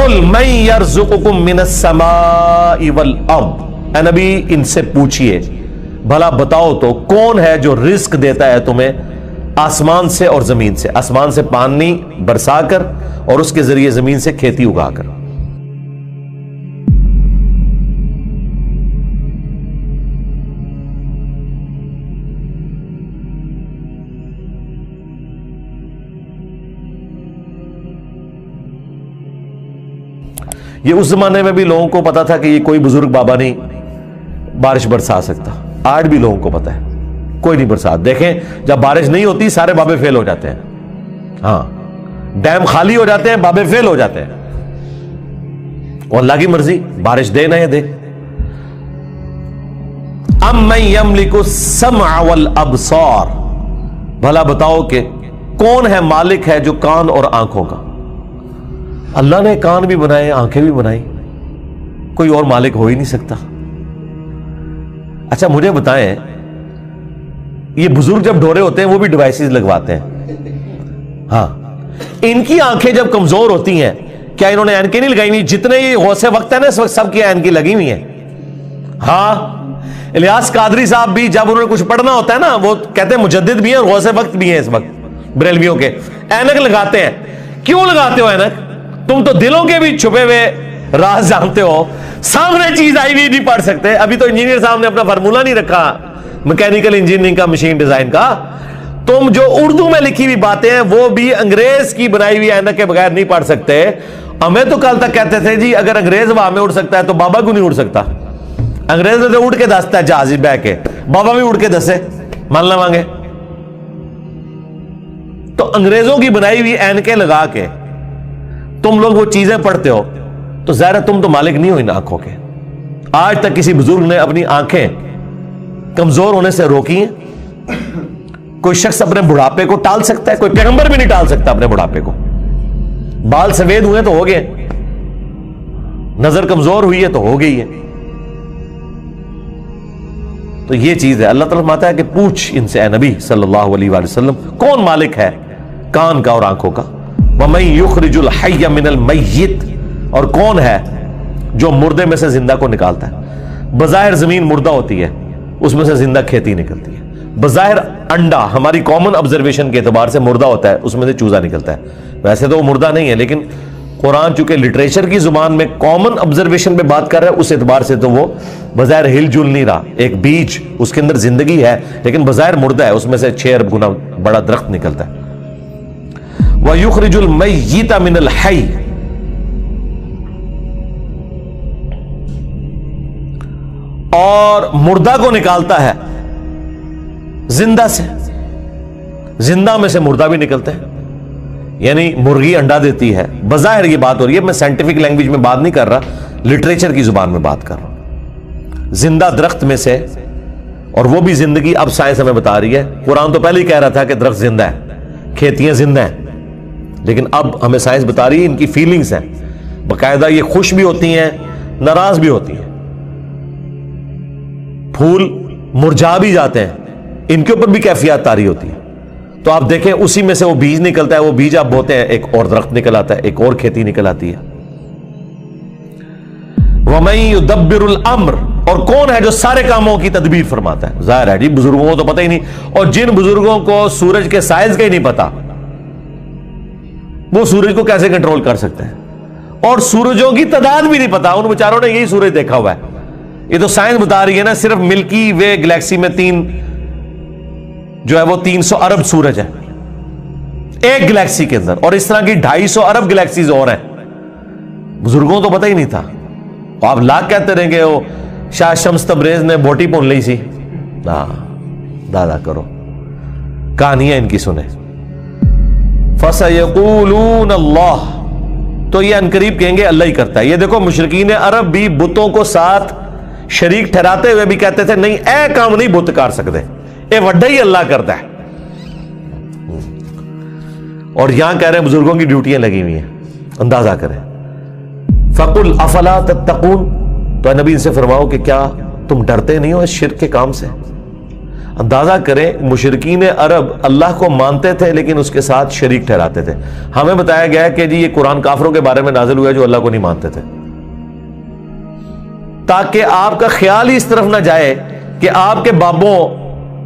قل من یرزقکم من السماء والارض، اے نبی ان سے پوچھئے بھلا بتاؤ تو کون ہے جو رزق دیتا ہے تمہیں آسمان سے اور زمین سے، آسمان سے پانی برسا کر اور اس کے ذریعے زمین سے کھیتی اگا کر۔ یہ اس زمانے میں بھی لوگوں کو پتا تھا کہ یہ کوئی بزرگ بابا نہیں بارش برسا سکتا، آج بھی لوگوں کو پتا ہے کوئی نہیں برسا۔ دیکھیں جب بارش نہیں ہوتی سارے بابے فیل ہو جاتے ہیں، ہاں ڈیم خالی ہو جاتے ہیں، بابے فیل ہو جاتے ہیں، اور اللہ کی مرضی بارش دے نہ دے۔ امن یملک السمع والابصار، بھلا بتاؤ کہ کون ہے مالک ہے جو کان اور آنکھوں کا۔ اللہ نے کان بھی بنائے، آنکھیں بھی بنائی، کوئی اور مالک ہو ہی نہیں سکتا۔ اچھا مجھے بتائیں، یہ بزرگ جب ڈھورے ہوتے ہیں وہ بھی ڈیوائسز لگواتے ہیں، ہاں ان کی آنکھیں جب کمزور ہوتی ہیں کیا انہوں نے اینکیں نہیں لگائی ہوئی؟ جتنے یہ غوث وقت ہے نا اس وقت سب کی اینکیں لگی ہوئی ہیں۔ ہاں الیاس قادری صاحب بھی جب انہوں نے کچھ پڑھنا ہوتا ہے نا وہ کہتے ہیں مجدد بھی ہیں اور غوث وقت بھی ہیں اس وقت بریلویوں کے، اینک لگاتے ہیں۔ کیوں لگاتے ہو اینک؟ تم تو دلوں کے بھی چھپے ہوئے راز جانتے ہو، سامنے چیز آئی بھی نہیں پڑھ سکتے۔ ابھی تو انجینئر صاحب نے اپنا فارمولہ نہیں رکھا میکینیکل انجینئرنگ کا، مشین ڈیزائن کا، تم جو اردو میں لکھی ہوئی باتیں ہیں وہ بھی انگریز کی بنائی ہوئی اینک کے بغیر نہیں پڑھ سکتے۔ ہمیں تو کل تک کہتے تھے جی اگر انگریز ہوا میں اڑ سکتا ہے تو بابا کیوں نہیں اڑ سکتا؟ انگریز نے تو اڑ کے دستا ہے جہاز بہ کے، بابا بھی اڑ کے دسے، مان لواں گے؟ تو انگریزوں کی بنائی ہوئی اینکیں لگا کے تم لوگ وہ چیزیں پڑھتے ہو تو ظاہر ہے تم تو مالک نہیں ہو ان آنکھوں کے۔ آج تک کسی بزرگ نے اپنی آنکھیں کمزور ہونے سے روکی ہیں؟ کوئی شخص اپنے بڑھاپے کو ٹال سکتا ہے؟ کوئی پیغمبر بھی نہیں ٹال سکتا اپنے بڑھاپے کو۔ بال سفید ہوئے تو ہو گئے، نظر کمزور ہوئی ہے تو ہو گئی ہے۔ تو یہ چیز ہے، اللہ تعالیٰ فرماتا ہے کہ پوچھ ان سے اے نبی صلی اللہ علیہ وآلہ وسلم کون مالک ہے کان کا اور آنکھوں کا۔ وَمَن يُخْرِجُ الْحَيَّ مِنَ الْمَيِّتِ، اور کون ہے جو مردے میں سے زندہ کو نکالتا ہے۔ بظاہر زمین مردہ ہوتی ہے، اس میں سے زندہ کھیتی نکلتی ہے۔ بظاہر انڈا ہماری کامن آبزرویشن کے اعتبار سے مردہ ہوتا ہے، اس میں سے چوزا نکلتا ہے۔ ویسے تو وہ مردہ نہیں ہے لیکن قرآن چونکہ لٹریچر کی زبان میں کامن آبزرویشن پہ بات کر رہا ہے، اس اعتبار سے تو وہ بظاہر ہل جل نہیں رہا۔ ایک بیج اس کے اندر زندگی ہے لیکن بظاہر مردہ ہے، اس میں سے 6 ارب گنا بڑا درخت نکلتا ہے۔ وَيُخْرِجُ الْمَيِّتَ مِنَ الْحَيِّ، اور مردہ کو نکالتا ہے زندہ سے، زندہ میں سے مردہ بھی نکلتے ہیں۔ یعنی مرغی انڈا دیتی ہے، بظاہر یہ بات ہو رہی ہے، میں سائنٹیفک لینگویج میں بات نہیں کر رہا، لٹریچر کی زبان میں بات کر رہا ہوں۔ زندہ درخت میں سے، اور وہ بھی زندگی اب سائنس ہمیں بتا رہی ہے۔ قرآن تو پہلے ہی کہہ رہا تھا کہ درخت زندہ ہے، کھیتیاں زندہ ہیں، لیکن اب ہمیں سائنس بتا رہی ہے ان کی فیلنگز ہیں، باقاعدہ یہ خوش بھی ہوتی ہیں ناراض بھی ہوتی ہیں، پھول مرجھا بھی جاتے ہیں، ان کے اوپر بھی کیفیات طاری ہوتی ہے۔ تو آپ دیکھیں اسی میں سے وہ بیج نکلتا ہے، وہ بیج آپ بوتے ہیں ایک اور درخت نکل آتا ہے، ایک اور کھیتی نکل آتی ہے۔ وَمَن يُدَبِّرُ الْأَمْرَ، اور کون ہے جو سارے کاموں کی تدبیر فرماتا ہے؟ ظاہر ہے جی بزرگوں کو تو پتہ ہی نہیں، اور جن بزرگوں کو سورج کے سائز کا ہی نہیں پتا وہ سورج کو کیسے کنٹرول کر سکتے ہیں؟ اور سورجوں کی تعداد بھی نہیں پتا، ان بیچاروں نے یہی سورج دیکھا ہوا ہے۔ یہ تو سائنس بتا رہی ہے نا، صرف ملکی وے گلیکسی میں 300 ارب سورج ہے ایک گلیکسی کے اندر، اور اس طرح کی 250 ارب گلیکسیز اور ہیں۔ بزرگوں تو پتہ ہی نہیں تھا۔ آپ لاکھ کہتے رہیں گے وہ شاہ شمس تبریز نے بوٹی پون لی سی، دادا کرو کہانیاں ان کی سنیں۔ فَسَيَقُولُونَ اللَّهُ، تو یہ انقریب کہیں گے اللہ ہی کرتا ہے۔ یہ دیکھو مشرکین عرب بھی بتوں کو ساتھ شریک ٹھہراتے ہوئے بھی کہتے تھے نہیں اے کام نہیں بت کر سکتے، اے وڈا ہی اللہ کرتا ہے۔ اور یہاں کہہ رہے ہیں بزرگوں کی ڈیوٹیاں لگی ہوئی ہیں، اندازہ کریں۔ فَقُلْ أَفَلَا تَتَّقُونَ، تو اے نبی ان سے فرماؤ کہ کیا تم ڈرتے نہیں ہو اس شرک کے کام سے؟ اندازہ کریں مشرکین عرب اللہ کو مانتے تھے لیکن اس کے ساتھ شریک ٹھہراتے تھے. ہمیں بتایا گیا کہ جی یہ قرآن کافروں کے بارے میں نازل ہوا ہے جو اللہ کو نہیں مانتے تھے، تاکہ آپ کا خیال ہی اس طرف نہ جائے کہ آپ کے بابوں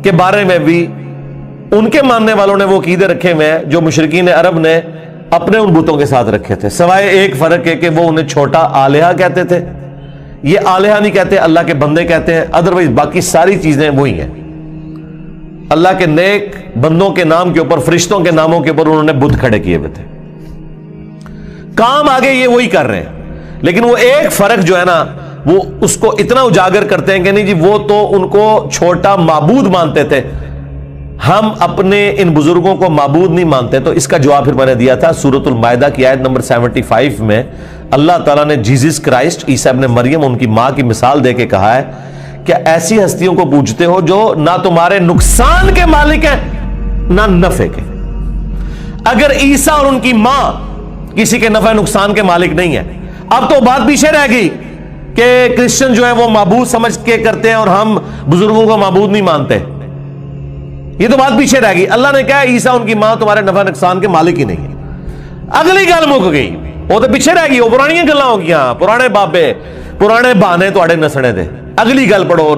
کے بارے میں بھی ان کے ماننے والوں نے وہ عقیدے رکھے ہوئے ہیں جو مشرکین عرب نے اپنے ان بتوں کے ساتھ رکھے تھے، سوائے ایک فرق ہے کہ وہ انہیں چھوٹا آلیہ کہتے تھے. یہ آلیہ نہیں کہتے، اللہ کے بندے کہتے ہیں. ادروائز باقی ساری چیزیں وہی ہیں. اللہ کے نیک بندوں کے نام کے اوپر، فرشتوں کے ناموں کے اوپر انہوں نے بت کھڑے کیے ہوئے تھے. کام آگے یہ وہی کر رہے ہیں، لیکن وہ ایک فرق جو ہے نا وہ اس کو اتنا اجاگر کرتے ہیں کہ نہیں جی وہ تو ان کو چھوٹا معبود مانتے تھے، ہم اپنے ان بزرگوں کو معبود نہیں مانتے. تو اس کا جواب پھر میں نے دیا تھا سورۃ المائدہ کی آیت نمبر 75 میں. اللہ تعالیٰ نے جیزس کرائسٹ عیسیٰ ابن مریم ان کی ماں کی مثال دے کے کہا ہے کہ ایسی ہستیوں کو پوجتے ہو جو نہ تمہارے نقصان کے مالک ہیں نہ نفع کے. اگر عیسیٰ اور ان کی ماں کسی کے نفع نقصان کے مالک نہیں ہے، اب تو بات پیچھے رہ گئی کہ کرسچن جو ہے وہ معبود سمجھ کے کرتے ہیں اور ہم بزرگوں کو معبود نہیں مانتے. یہ تو بات پیچھے رہ گئی. اللہ نے کہا عیسیٰ ان کی ماں تمہارے نفع نقصان کے مالک ہی نہیں ہے. اگلی گل مک گئی، وہ تو پیچھے رہ گئی، وہ پرانی گلاں ہو گیا، پرانے بابے پرانے بہانے تواڈے نسنے دے. اگلی گل پڑھو،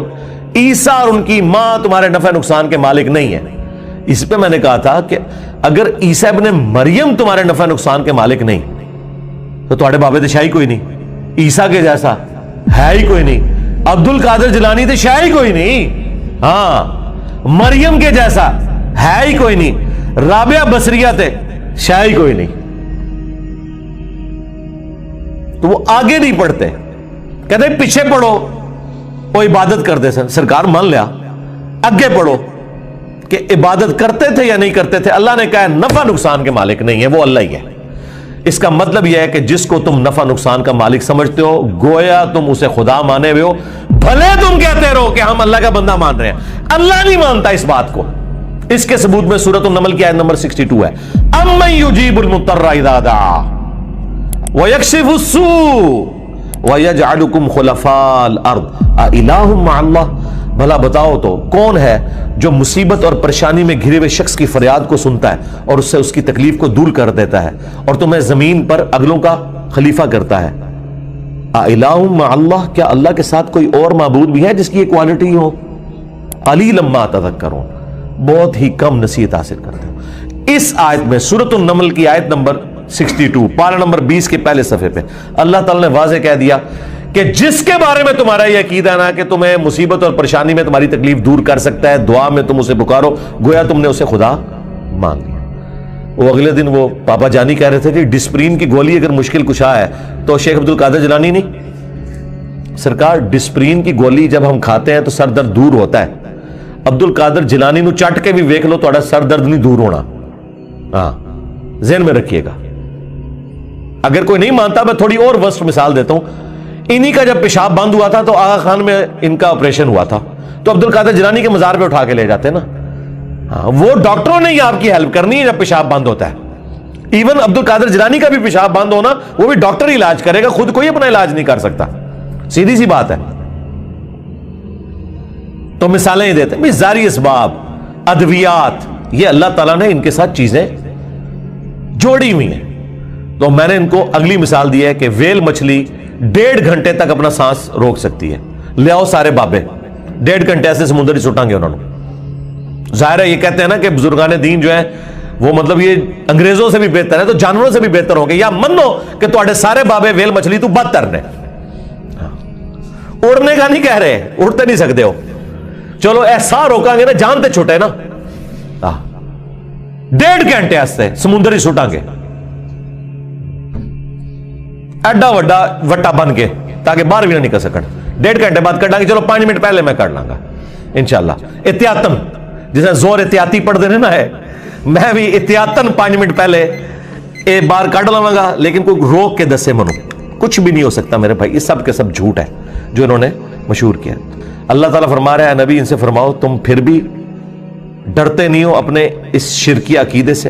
عیسیٰ اور ان کی ماں تمہارے نفع نقصان کے مالک نہیں ہیں. اس پہ میں نے کہا تھا کہ اگر عیسیٰ ابن مریم تمہارے نفع نقصان کے مالک نہیں تو تواڈے بابے تو شاہی کوئی نہیں، عیسیٰ کے جیسا ہے ہی کوئی نہیں، عبد القادر جیلانی تو شاہی کوئی نہیں، ہاں مریم کے جیسا ہے ہی کوئی نہیں، رابعہ بصریہ تے شاہی کوئی نہیں. تو وہ آگے نہیں پڑھتے، کہتے پیچھے پڑھو وہ عبادت کرتے سن. سرکار مان لیا، آگے پڑھو کہ عبادت کرتے تھے یا نہیں کرتے تھے. اللہ نے کہا نفع نقصان کے مالک نہیں ہے، وہ اللہ ہی ہے. اس کا مطلب یہ ہے کہ جس کو تم نفع نقصان کا مالک سمجھتے ہو گویا تم اسے خدا مانے ہوئے ہو، بھلے تم کہتے رہو کہ ہم اللہ کا بندہ مان رہے ہیں. اللہ نہیں مانتا اس بات کو. اس کے ثبوت میں سورۃ النمل کی آیت نمبر 62 ہے. امن یجیب المضطر اذا دعا ویکشف السوء ویجعلکم خلفاء الارض االہ مع اللہ. بھلا بتاؤ تو کون ہے جو مصیبت اور پریشانی میں گھرے ہوئے شخص کی فریاد کو سنتا ہے اور اس سے اس کی تکلیف کو دور کر دیتا ہے اور تمہیں زمین پر اگلوں کا خلیفہ کرتا ہے. االہ مع اللہ، کیا اللہ کے ساتھ کوئی اور معبود بھی ہے جس کی یہ کوالٹی ہو؟ قلیلا ما تذکرون، بہت ہی کم نصیحت حاصل کرتے ہو. اس آیت میں سورۃ النمل کی آیت نمبر 62 پارہ نمبر 20 کے پہلے صفحے پہ اللہ تعالی نے واضح کہہ دیا کہ جس کے بارے میں تمہارا یہ عقیدہ نا کہ تمہیں مصیبت اور پریشانی میں تمہاری تکلیف دور کر سکتا ہے، دعا میں تم اسے پکارو گویا تم نے اسے خدا مان لیا. وہ اگلے دن وہ پاپا جانی کہہ رہے تھے کہ ڈسپرین کی گولی اگر مشکل کشا ہے تو شیخ عبد القادر جیلانی نہیں. سرکار ڈسپرین کی گولی جب ہم کھاتے ہیں تو سر درد دور ہوتا ہے. عبد القادر جیلانی نو چٹ کے بھی ویکھ لو تہاڈا سر درد نہیں دور ہونا. ہاں ذہن میں رکھیے گا. اگر کوئی نہیں مانتا میں تھوڑی اور ورسٹ مثال دیتا ہوں. انہی کا جب پیشاب بند ہوا تھا تو آغا خان میں ان کا آپریشن ہوا تھا تو عبد القادر جیلانی کے مزار پہ اٹھا کے لے جاتے نا. وہ ڈاکٹروں نے ہی آپ کی ہیلپ کرنی ہے جب پیشاب بند ہوتا ہے. ایون عبد القادر جیلانی کا بھی پیشاب بند ہونا وہ بھی ڈاکٹر ہی علاج کرے گا، خود کوئی اپنا علاج نہیں کر سکتا. سیدھی سی بات ہے. تو مثالیں ہی دیتے ہیں، ظاہری اسباب، ادویات، یہ اللہ تعالیٰ نے ان کے ساتھ چیزیں جوڑی ہوئی ہیں. تو میں نے ان کو اگلی مثال دی ہے کہ ویل مچھلی 1.5 گھنٹے تک اپنا سانس روک سکتی ہے. لے آؤ سارے بابے 1.5 گھنٹے ایسے سمندر ہی سٹیں گے انہوں نے. ظاہر ہے یہ کہتے ہیں نا کہ بزرگان دین جو ہیں وہ مطلب یہ انگریزوں سے بھی بہتر ہے تو جانوروں سے بھی بہتر ہوں گے، یا منو کہ تواڈے سارے بابے ویل مچھلی تو بدتر نے. اڑنے کا نہیں کہہ رہے، اڑتے نہیں سکتے ہو، چلو ایسا روکاں گے نا جان تے چھوٹے نا. 1.5 گھنٹے ایسے سمندر ہی سٹیں گے ایڈا وڈا وٹا بن کے تاکہ باہر بھی نہ نکل سکن. 1.5 گھنٹے بعد کر ڈاں گے، چلو 5 منٹ پہلے میں کر لاں گا انشاءاللہ. احتیاطن جسے زور احتیاطی پڑھ دینے نا ہے، میں بھی احتیاطن 5 منٹ پہلے اے بار کٹ لواں گا، لیکن کوئی روک کے دسے منو کچھ بھی نہیں ہو سکتا میرے بھائی. یہ سب کے سب جھوٹ ہے جو انہوں نے مشہور کیا. اللہ تعالیٰ فرما رہا ہے نبی ان سے فرماؤ تم پھر بھی ڈرتے نہیں ہو اپنے اس شرکی عقیدے سے.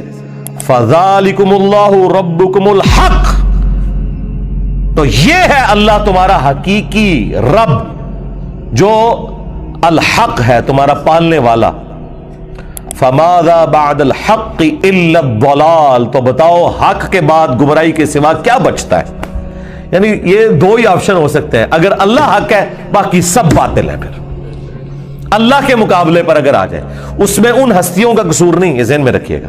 فذالکم اللہ ربکم الحق، تو یہ ہے اللہ تمہارا حقیقی رب جو الحق ہے تمہارا پالنے والا. فماذا بعد الحق الا الضلال, تو بتاؤ حق کے بعد گمراہی کے سوا کیا بچتا ہے. یعنی یہ دو ہی آپشن ہو سکتے ہیں, اگر اللہ حق ہے باقی سب باطل ہے. پھر اللہ کے مقابلے پر اگر آ جائے اس میں ان ہستیوں کا قصور نہیں, یہ ذہن میں رکھیے گا.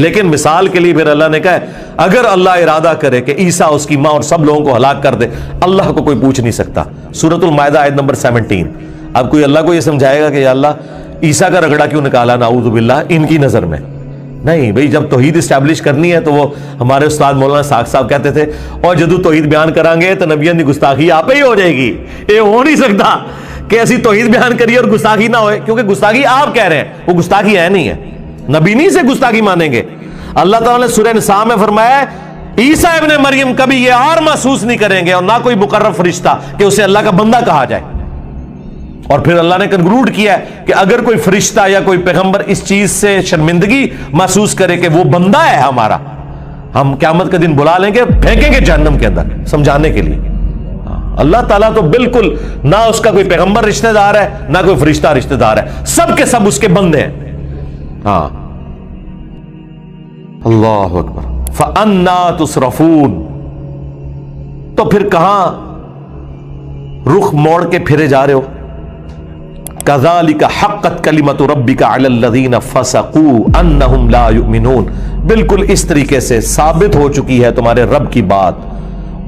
لیکن مثال کے لیے پھر اللہ نے کہا ہے اگر اللہ ارادہ کرے کہ عیسیٰ اس کی ماں اور سب لوگوں کو ہلاک کر دے, اللہ کو کوئی پوچھ نہیں سکتا. سورۃ المائدہ آیت نمبر 17. اب کوئی اللہ کو یہ سمجھائے گا کہ یا اللہ عیسیٰ کا رگڑا کیوں نکالا نعوذ باللہ ان کی نظر میں؟ نہیں بھئی, جب توحید اسٹیبلش کرنی ہے تو وہ ہمارے استاد مولانا ساق صاحب کہتے تھے اور جدو توحید بیان کریں گے تو نبیوں کی گستاخی آپ ہی ہو جائے گی. یہ ہو نہیں سکتا کہ ایسی توحید بیان کریے اور گستاخی نہ ہوئے, کیونکہ گستاخی آپ کہہ رہے ہیں, وہ گستاخی ہے نہیں ہے. نبی نہیں سے گستاخی مانیں گے. اللہ تعالیٰ نے سورہ نساء میں فرمایا عیسیٰ ابن مریم کبھی یہ اور محسوس نہیں کریں گے اور نہ کوئی مقرب فرشتہ کہ اسے اللہ کا بندہ کہا جائے. اور پھر اللہ نے کنکلوڈ کیا ہے کہ اگر کوئی فرشتہ یا کوئی پیغمبر اس چیز سے شرمندگی محسوس کرے کہ وہ بندہ ہے ہمارا, ہم قیامت کے دن بلا لیں گے, پھینکیں گے جہنم کے اندر سمجھانے کے لیے. اللہ تعالیٰ تو بالکل نہ اس کا کوئی پیغمبر رشتہ دار ہے نہ کوئی فرشتہ رشتہ دار ہے, سب کے سب اس کے بندے ہیں. ہاں اللہ اکبر. فَأَنَّا تُصْرَفُونَ, تو پھر کہاں رخ موڑ کے پھرے جا رہے ہو. كَذَلِكَ حَقَّتْ كَلِمَةُ رَبِّكَ عَلَى الَّذِينَ فَسَقُوا أَنَّهُمْ لَا يُؤْمِنُونَ, بالکل اس طریقے سے ثابت ہو چکی ہے تمہارے رب کی بات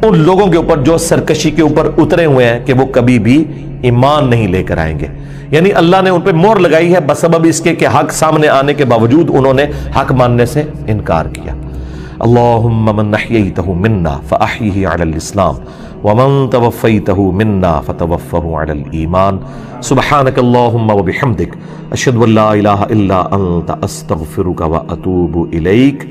ان لوگوں کے اوپر جو سرکشی کے اوپر اترے ہوئے ہیں کہ وہ کبھی بھی ایمان نہیں لے کر آئیں گے. یعنی اللہ نے ان پہ مہر لگائی ہے بسبب اس کے کہ حق سامنے آنے کے باوجود انہوں نے حق ماننے سے انکار کیا. اللہم من احییتہ منا فاحیہ علی الاسلام ومن توفیتہ منا فتوفہ علی الایمان. سبحانک اللہم وبحمدک اشہد ان لا الہ الا انت استغفرک واتوب الیک.